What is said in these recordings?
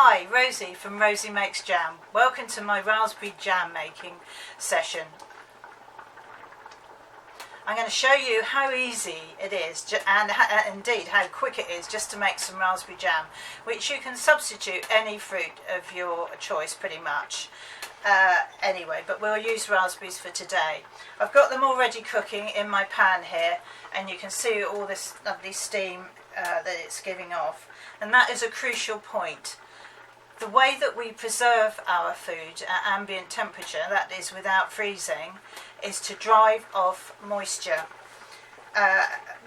Hi, Rosie from Rosie Makes Jam. Welcome to my raspberry jam making session. I'm going to show you how easy it is and indeed how quick it is just to make some raspberry jam, which you can substitute any fruit of your choice pretty much. Anyway, but we'll use raspberries for today. I've got them already cooking in my pan here, and you can see all this lovely steam that it's giving off, and that is a crucial point. The way that we preserve our food at ambient temperature, that is without freezing, is to drive off moisture.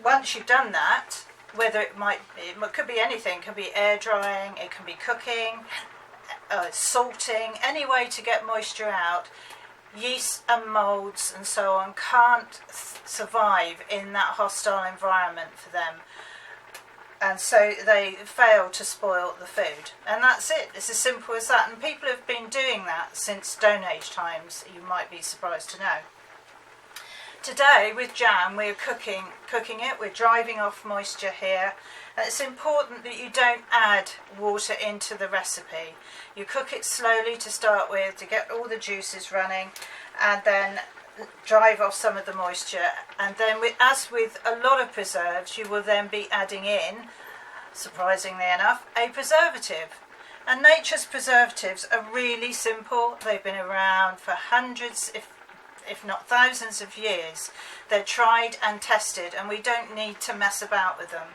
Once you've done that, whether it could be anything, it could be air drying, it can be cooking, salting, any way to get moisture out, yeast and moulds and so on can't survive in that hostile environment for them. And so they fail to spoil the food. And that's it. It's as simple as that. And people have been doing that since Stone Age times, you might be surprised to know. Today with jam we're cooking it, we're driving off moisture here. And it's important that you don't add water into the recipe. You cook it slowly to start with to get all the juices running, and then drive off some of the moisture, and then as with a lot of preserves, you will then be adding in, surprisingly enough, a preservative. And nature's preservatives are really simple. They've been around for hundreds, if not thousands of years. They're tried and tested, and we don't need to mess about with them.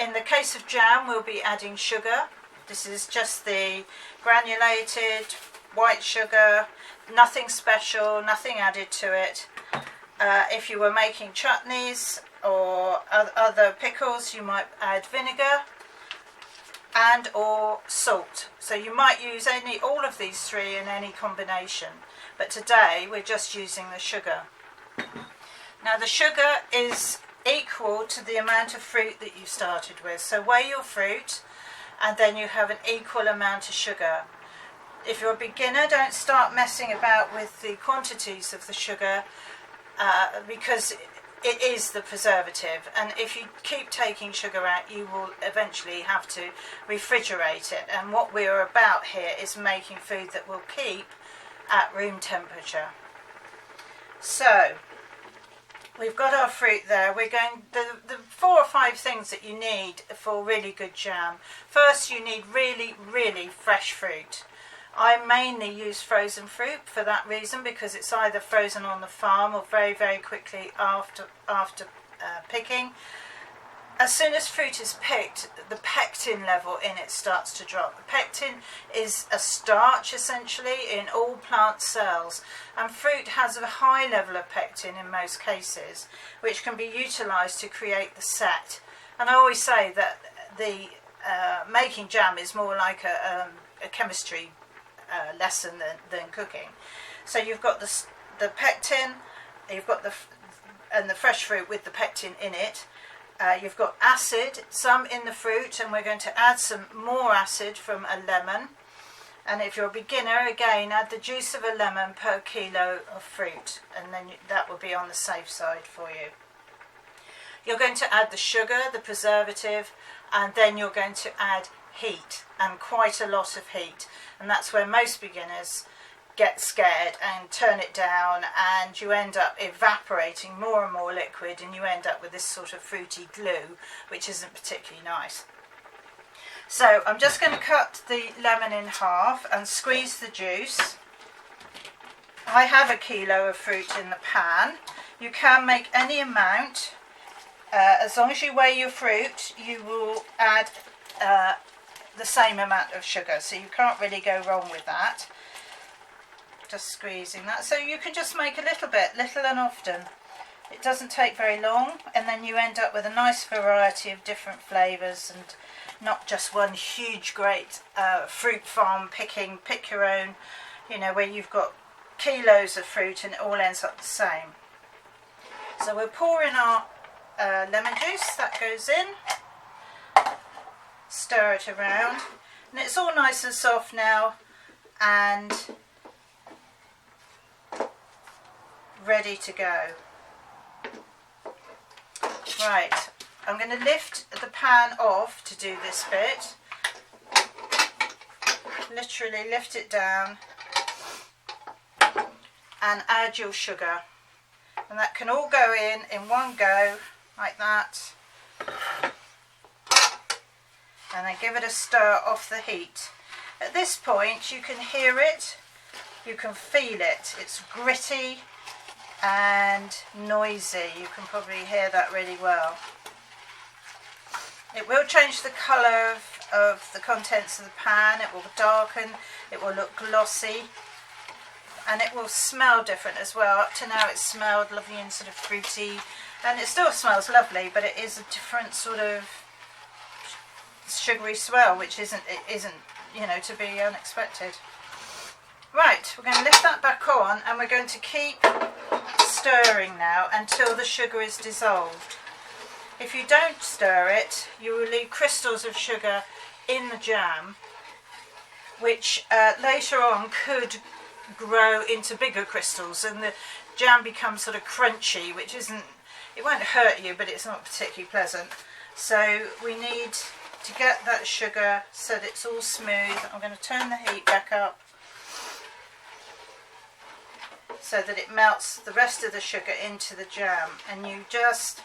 In the case of jam, we'll be adding sugar. This is just the granulated white sugar, nothing special, nothing added to it. If you were making chutneys or other pickles, you might add vinegar and or salt. So you might use all of these three in any combination, but today we're just using the sugar. Now the sugar is equal to the amount of fruit that you started with, so weigh your fruit and then you have an equal amount of sugar. If you're a beginner, don't start messing about with the quantities of the sugar because it is the preservative, and if you keep taking sugar out you will eventually have to refrigerate it, and what we're about here is making food that will keep at room temperature. So we've got our fruit there. We're going the 4 or 5 things that you need for really good jam. First, you need really fresh fruit. I mainly use frozen fruit for that reason, because it's either frozen on the farm or very quickly after picking. As soon as fruit is picked, the pectin level in it starts to drop. The pectin is a starch essentially in all plant cells, and fruit has a high level of pectin in most cases, which can be utilised to create the set. And I always say that the making jam is more like a chemistry lesson than cooking. So you've got the pectin, you've got the fresh fruit with the pectin in it. You've got acid, some in the fruit, and we're going to add some more acid from a lemon. And if you're a beginner, again, add the juice of a lemon per kilo of fruit, and then that will be on the safe side for you. You're going to add the sugar, the preservative, and then you're going to add heat, and quite a lot of heat, and that's where most beginners get scared and turn it down, and you end up evaporating more and more liquid, and you end up with this sort of fruity glue, which isn't particularly nice. So I'm just going to cut the lemon in half and squeeze the juice. I have a kilo of fruit in the pan. You can make any amount. As long as you weigh your fruit, you will add the same amount of sugar, so you can't really go wrong with that. Just squeezing that, so you can just make a little bit, little and often. It doesn't take very long, and then you end up with a nice variety of different flavours, and not just one huge great fruit farm pick your own, where you've got kilos of fruit and it all ends up the same. So we'll pour in our lemon juice, that goes in. Stir it around, and it's all nice and soft now and ready to go. Right, I'm going to lift the pan off to do this bit. literally lift it down and add your sugar. And that can all go in one go, like that. And then give it a stir off the heat. At this point you can hear it, you can feel it. It's gritty and noisy. You can probably hear that really well. It will change the colour of the contents of the pan. It will darken, it will look glossy, and it will smell different as well. Up to now it smelled lovely and sort of fruity, and it still smells lovely, but it is a different sort of sugary smell, which isn't you know, to be unexpected. Right, we're going to lift that back on, and we're going to keep stirring now until the sugar is dissolved. If you don't stir it, you will leave crystals of sugar in the jam, which later on could grow into bigger crystals, and the jam becomes sort of crunchy, which isn't, it won't hurt you, but it's not particularly pleasant. So we need to get that sugar so that it's all smooth. I'm going to turn the heat back up so that it melts the rest of the sugar into the jam, and you just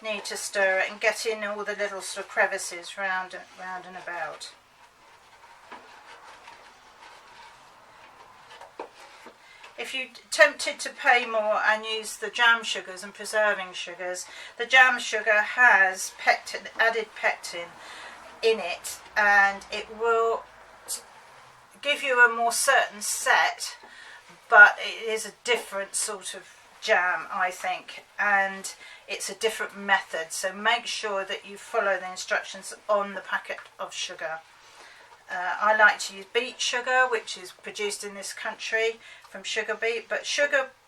need to stir it and get in all the little sort of crevices round and about. If you're tempted to pay more and use the jam sugars and preserving sugars, the jam sugar has added pectin in it, and it will give you a more certain set, but it is a different sort of jam, I think, and it's a different method, so make sure that you follow the instructions on the packet of sugar. I like to use beet sugar, which is produced in this country from sugar beet, but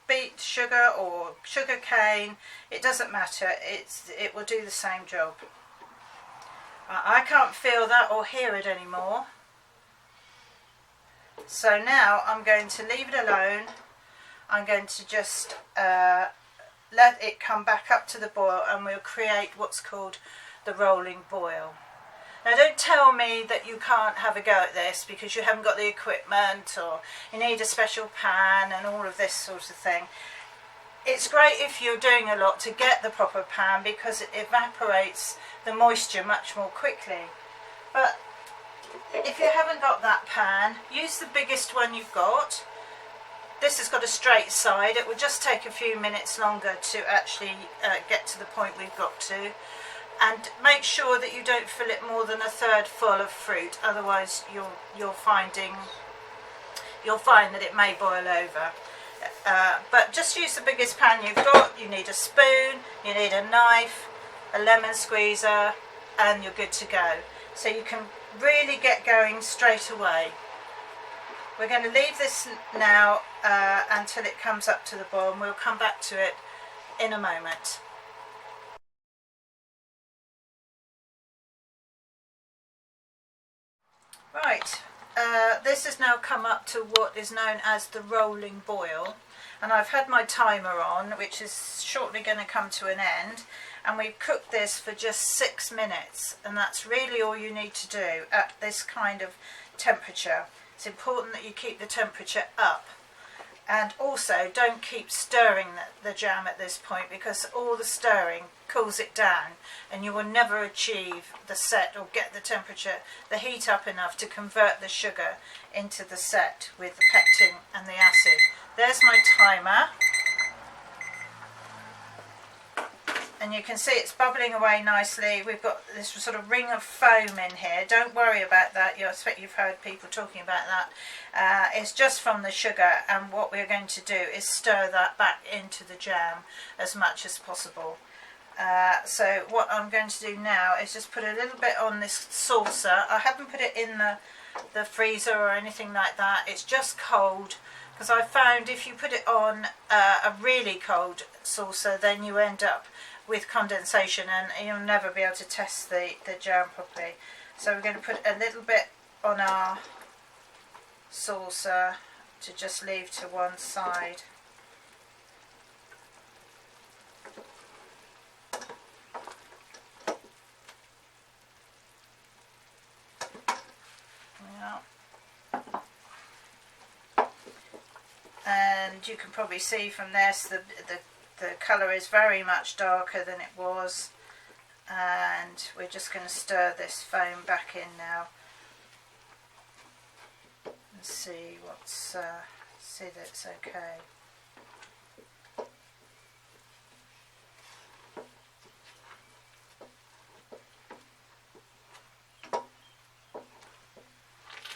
beet sugar or sugar cane, it doesn't matter, it will do the same job. I can't feel that or hear it anymore, so now I'm going to leave it alone. I'm going to just let it come back up to the boil, and we'll create what's called the rolling boil. Now don't tell me that you can't have a go at this because you haven't got the equipment, or you need a special pan and all of this sort of thing. It's great if you're doing a lot to get the proper pan because it evaporates the moisture much more quickly. But if you haven't got that pan, use the biggest one you've got. This has got a straight side. It will just take a few minutes longer to actually get to the point we've got to. And make sure that you don't fill it more than a third full of fruit, otherwise you'll find that it may boil over. But just use the biggest pan you've got. You need a spoon, you need a knife, a lemon squeezer, and you're good to go. So you can really get going straight away. We're going to leave this now until it comes up to the boil, and we'll come back to it in a moment. Right, this has now come up to what is known as the rolling boil, and I've had my timer on, which is shortly going to come to an end, and we've cooked this for just 6 minutes, and that's really all you need to do at this kind of temperature. It's important that you keep the temperature up, and also don't keep stirring the jam at this point, because all the stirring cools it down and you will never achieve the set or get the temperature, the heat up enough to convert the sugar into the set with the pectin and the acid. There's my timer, and you can see it's bubbling away nicely. We've got this sort of ring of foam in here. Don't worry about that. I expect you've heard people talking about that. It's just from the sugar, and what we're going to do is stir that back into the jam as much as possible. So what I'm going to do now is just put a little bit on this saucer. I haven't put it in the freezer or anything like that. It's just cold, because I found if you put it on a really cold saucer, then you end up with condensation and you'll never be able to test the jam properly. So we're going to put a little bit on our saucer to just leave to one side. Yeah. and you can probably see from this the colour is very much darker than it was, and we're just going to stir this foam back in now and see what's see that it's okay.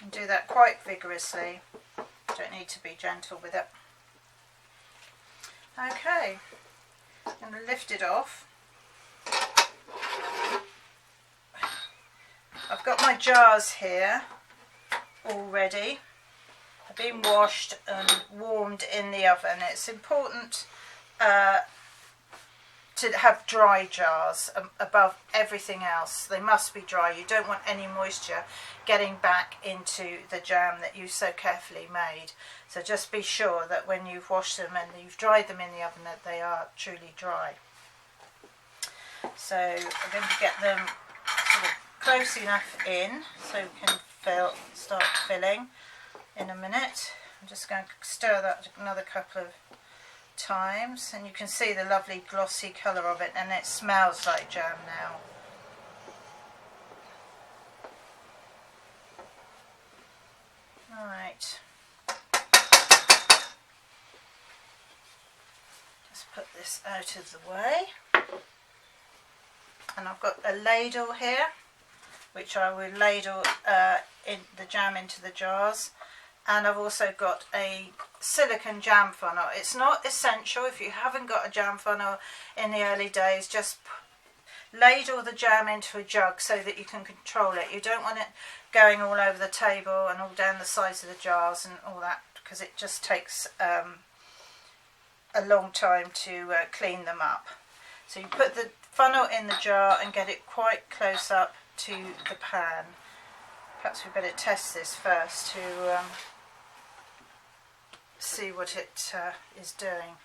And do that quite vigorously, don't need to be gentle with it. Okay, I'm going to lift it off. I've got my jars here already. They've been washed and warmed in the oven. It's important to have dry jars above everything else. They must be dry. You don't want any moisture getting back into the jam that you so carefully made. So just be sure that when you've washed them and you've dried them in the oven that they are truly dry. So I'm going to get them sort of close enough in so we can start filling in a minute. I'm just going to stir that another couple of times, and you can see the lovely glossy colour of it, and it smells like jam now. Right, just put this out of the way, and I've got a ladle here which I will ladle in the jam into the jars. And I've also got a silicone jam funnel. It's not essential if you haven't got a jam funnel in the early days. Just ladle the jam into a jug so that you can control it. You don't want it going all over the table and all down the sides of the jars and all that, because it just takes a long time to clean them up. So you put the funnel in the jar and get it quite close up to the pan. Perhaps we better test this first to see what it is doing.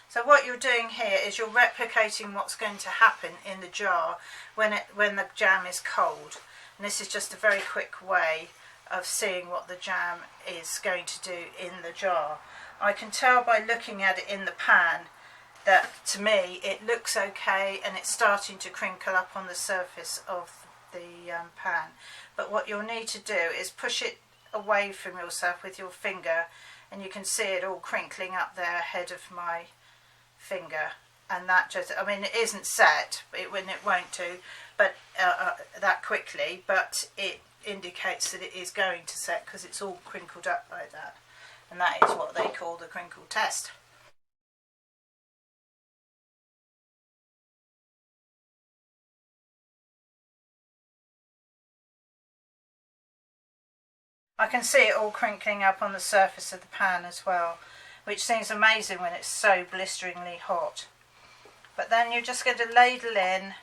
So what you're doing here is you're replicating what's going to happen in the jar when the jam is cold. And this is just a very quick way of seeing what the jam is going to do in the jar. I can tell by looking at it in the pan that, to me, it looks okay and it's starting to crinkle up on the surface of the pan. But what you'll need to do is push it away from yourself with your finger, and you can see it all crinkling up there ahead of my finger. And that just, I mean, it isn't set, it won't do, but that quickly, but it indicates that it is going to set because it's all crinkled up like that. And that is what they call the crinkle test. I can see it all crinkling up on the surface of the pan as well, which seems amazing when it's so blisteringly hot. But then you're just going to ladle in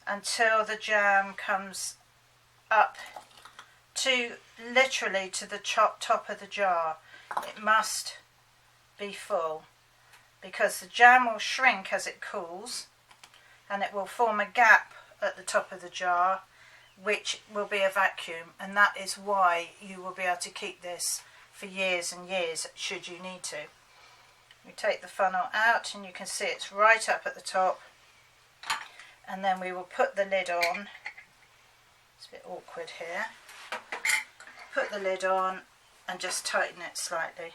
until the jam comes up to literally to the top of the jar. It must be full, because the jam will shrink as it cools and it will form a gap at the top of the jar, which will be a vacuum, and that is why you will be able to keep this for years and years should you need to. We take the funnel out and you can see it's right up at the top, and then we will put the lid on. It's a bit awkward here. Put the lid on and just tighten it slightly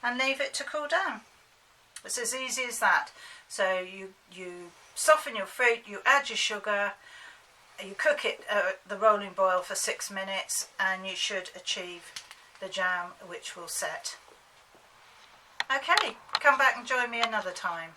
and leave it to cool down. It's as easy as that. So you soften your fruit, you add your sugar, you cook it the rolling boil for 6 minutes, and you should achieve the jam which will set. Okay, come back and join me another time.